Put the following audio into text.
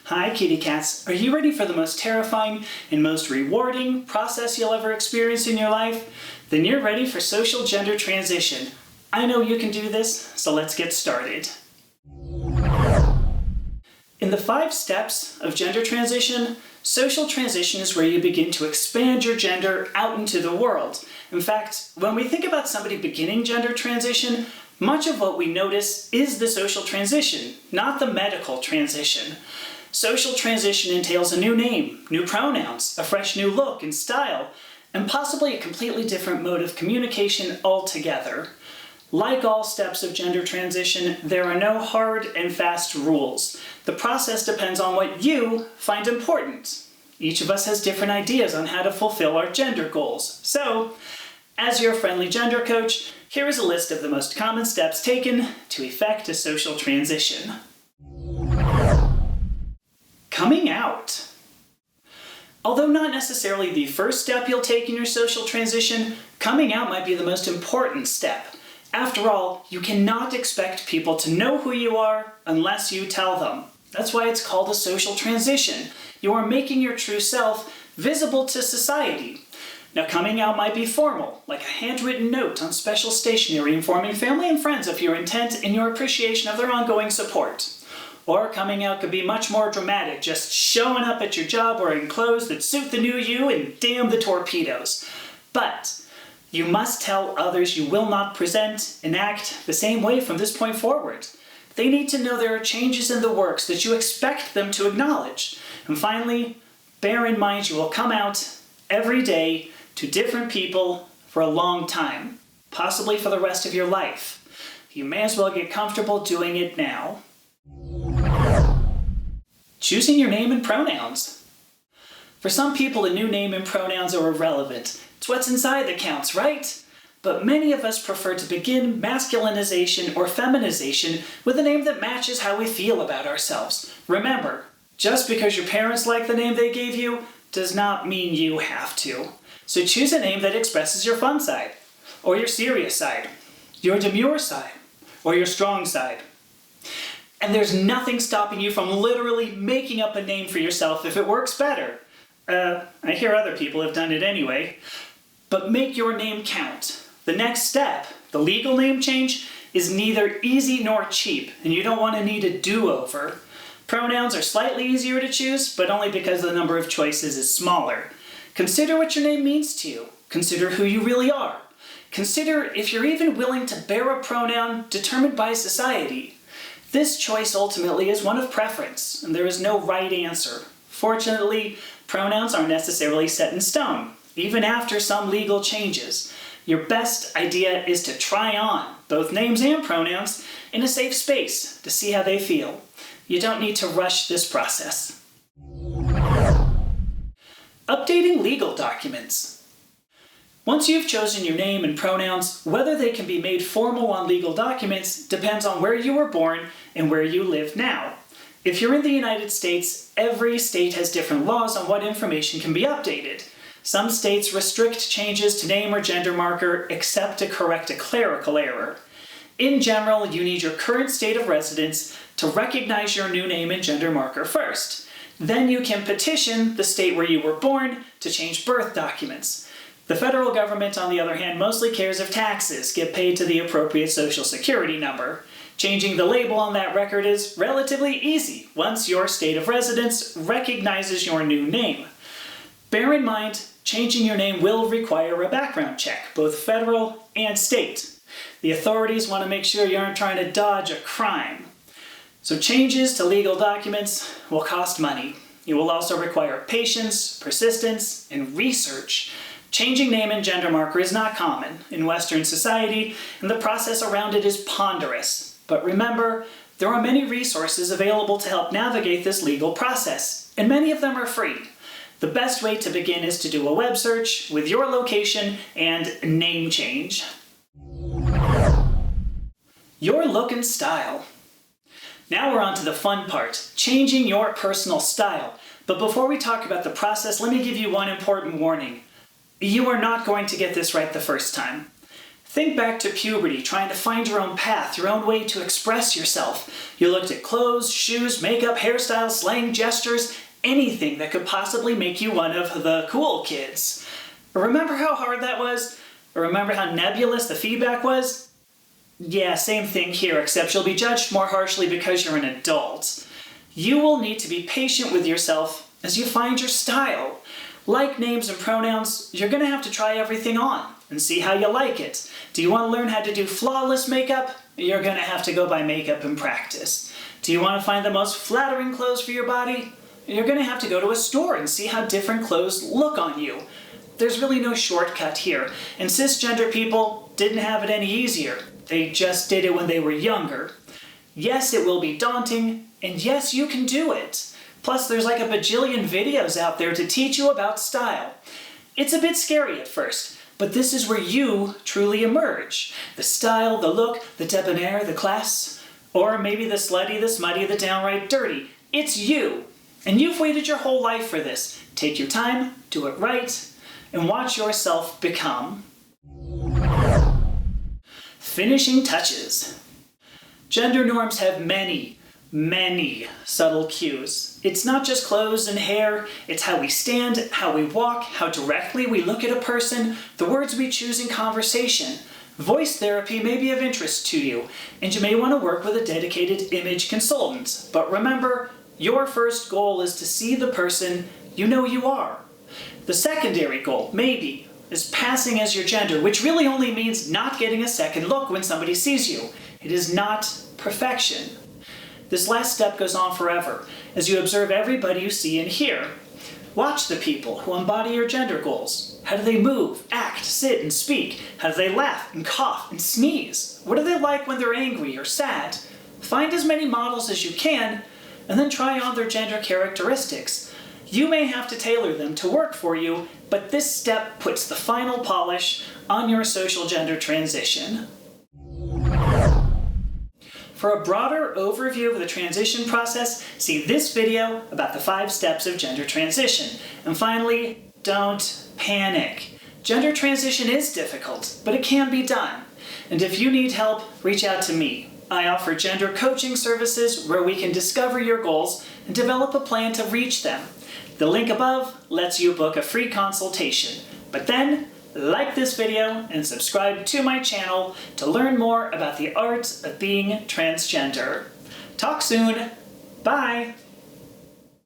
Hi, kitty cats. Are you ready for the most terrifying and most rewarding process you'll ever experience in your life? Then you're ready for social gender transition. I know you can do this, so let's get started. In the 5 steps of gender transition, social transition is where you begin to expand your gender out into the world. In fact, when we think about somebody beginning gender transition, much of what we notice is the social transition, not the medical transition. Social transition entails a new name, new pronouns, a fresh new look and style, and possibly a completely different mode of communication altogether. Like all steps of gender transition, there are no hard and fast rules. The process depends on what you find important. Each of us has different ideas on how to fulfill our gender goals. So, as your friendly gender coach, here is a list of the most common steps taken to effect a social transition. Coming out. Although not necessarily the first step you'll take in your social transition, coming out might be the most important step. After all, you cannot expect people to know who you are unless you tell them. That's why it's called a social transition. You are making your true self visible to society. Now, coming out might be formal, like a handwritten note on special stationery informing family and friends of your intent and your appreciation of their ongoing support. Or coming out could be much more dramatic, just showing up at your job wearing clothes that suit the new you and damn the torpedoes. But you must tell others you will not present and act the same way from this point forward. They need to know there are changes in the works that you expect them to acknowledge. And finally, bear in mind you will come out every day to different people for a long time, possibly for the rest of your life. You may as well get comfortable doing it now. Choosing your name and pronouns. For some people, a new name and pronouns are irrelevant. It's what's inside that counts, right? But many of us prefer to begin masculinization or feminization with a name that matches how we feel about ourselves. Remember, just because your parents like the name they gave you does not mean you have to. So choose a name that expresses your fun side, or your serious side, your demure side, or your strong side. And there's nothing stopping you from literally making up a name for yourself if it works better. I hear other people have done it anyway. But make your name count. The next step, the legal name change, is neither easy nor cheap, and you don't want to need a do-over. Pronouns are slightly easier to choose, but only because the number of choices is smaller. Consider what your name means to you. Consider who you really are. Consider if you're even willing to bear a pronoun determined by society. This choice ultimately is one of preference, and there is no right answer. Fortunately, pronouns aren't necessarily set in stone, even after some legal changes. Your best idea is to try on both names and pronouns in a safe space to see how they feel. You don't need to rush this process. Updating legal documents. Once you've chosen your name and pronouns, whether they can be made formal on legal documents depends on where you were born and where you live now. If you're in the United States, every state has different laws on what information can be updated. Some states restrict changes to name or gender marker except to correct a clerical error. In general, you need your current state of residence to recognize your new name and gender marker first. Then you can petition the state where you were born to change birth documents. The federal government, on the other hand, mostly cares if taxes get paid to the appropriate Social Security number. Changing the label on that record is relatively easy once your state of residence recognizes your new name. Bear in mind, changing your name will require a background check, both federal and state. The authorities want to make sure you aren't trying to dodge a crime. So changes to legal documents will cost money. It will also require patience, persistence, and research. Changing name and gender marker is not common in Western society, and the process around it is ponderous. But remember, there are many resources available to help navigate this legal process, and many of them are free. The best way to begin is to do a web search with your location and name change. Your look and style. Now we're on to the fun part, changing your personal style. But before we talk about the process, let me give you one important warning. You are not going to get this right the first time. Think back to puberty, trying to find your own path, your own way to express yourself. You looked at clothes, shoes, makeup, hairstyles, slang, gestures, anything that could possibly make you one of the cool kids. Remember how hard that was? Or remember how nebulous the feedback was? Yeah, same thing here, except you'll be judged more harshly because you're an adult. You will need to be patient with yourself as you find your style. Like names and pronouns, you're going to have to try everything on and see how you like it. Do you want to learn how to do flawless makeup? You're going to have to go buy makeup and practice. Do you want to find the most flattering clothes for your body? You're going to have to go to a store and see how different clothes look on you. There's really no shortcut here, and cisgender people didn't have it any easier. They just did it when they were younger. Yes, it will be daunting, and yes, you can do it. Plus, there's like a bajillion videos out there to teach you about style. It's a bit scary at first, but this is where you truly emerge. The style, the look, the debonair, the class, or maybe the slutty, the smutty, the downright dirty. It's you. And you've waited your whole life for this. Take your time, do it right, and watch yourself become. Finishing touches. Gender norms have many subtle cues. It's not just clothes and hair, it's how we stand, how we walk, how directly we look at a person, the words we choose in conversation. Voice therapy may be of interest to you, and you may want to work with a dedicated image consultant. But remember, your first goal is to see the person you know you are. The secondary goal, maybe, is passing as your gender, which really only means not getting a second look when somebody sees you. It is not perfection. This last step goes on forever, as you observe everybody you see and hear. Watch the people who embody your gender goals. How do they move, act, sit, and speak? How do they laugh and cough and sneeze? What are they like when they're angry or sad? Find as many models as you can, and then try on their gender characteristics. You may have to tailor them to work for you, but this step puts the final polish on your social gender transition. For a broader overview of the transition process, see this video about the 5 steps of gender transition. And finally, don't panic. Gender transition is difficult, but it can be done. And if you need help, reach out to me. I offer gender coaching services where we can discover your goals and develop a plan to reach them. The link above lets you book a free consultation. But then, like this video and subscribe to my channel to learn more about the art of being transgender. Talk soon. Bye.